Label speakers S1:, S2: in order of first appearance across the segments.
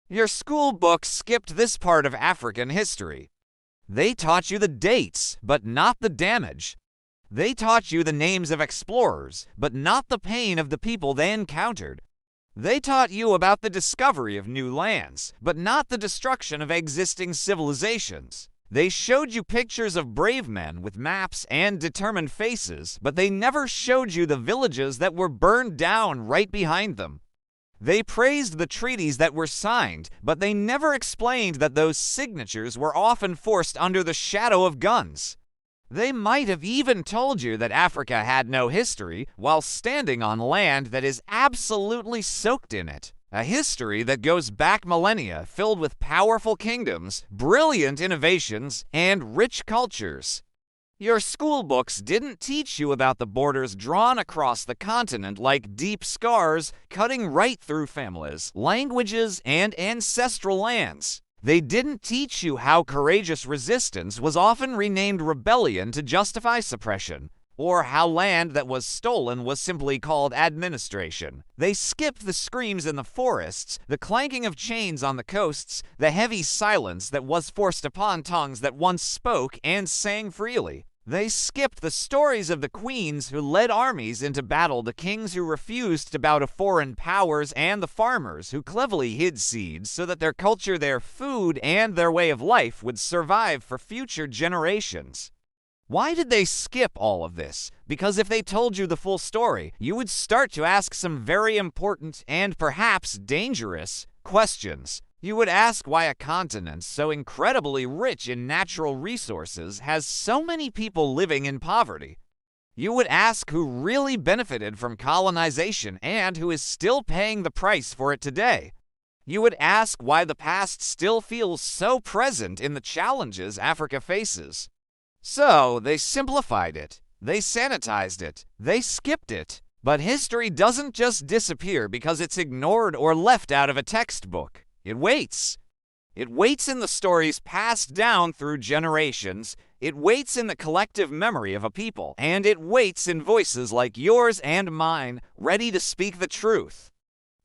S1: Your school book skipped this part of African history. They taught you the dates, but not the damage. They taught you the names of explorers, but not the pain of the people they encountered. They taught you about the discovery of new lands, but not the destruction of existing civilizations. They showed you pictures of brave men with maps and determined faces, but they never showed you the villages that were burned down right behind them. They praised the treaties that were signed, but they never explained that those signatures were often forced under the shadow of guns. They might have even told you that Africa had no history while standing on land that is absolutely soaked in it. A history that goes back millennia, filled with powerful kingdoms, brilliant innovations, and rich cultures. Your school books didn't teach you about the borders drawn across the continent like deep scars, cutting right through families, languages, and ancestral lands. They didn't teach you how courageous resistance was often renamed rebellion to justify suppression, or how land that was stolen was simply called administration. They skipped the screams in the forests, the clanking of chains on the coasts, the heavy silence that was forced upon tongues that once spoke and sang freely. They skipped the stories of the queens who led armies into battle, the kings who refused to bow to foreign powers, and the farmers who cleverly hid seeds so that their culture, their food, and their way of life would survive for future generations. Why did they skip all of this? Because if they told you the full story, you would start to ask some very important and perhaps dangerous questions. You would ask why a continent so incredibly rich in natural resources has so many people living in poverty. You would ask who really benefited from colonization and who is still paying the price for it today. You would ask why the past still feels so present in the challenges Africa faces. So, they simplified it, they sanitized it, they skipped it. But history doesn't just disappear because it's ignored or left out of a textbook. It waits. It waits in the stories passed down through generations. It waits in the collective memory of a people. And it waits in voices like yours and mine, ready to speak the truth.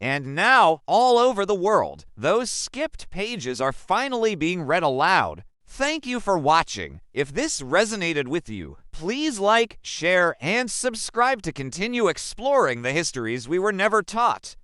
S1: And now, all over the world, those skipped pages are finally being read aloud. Thank you for watching. If this resonated with you, please like, share, and subscribe to continue exploring the histories we were never taught.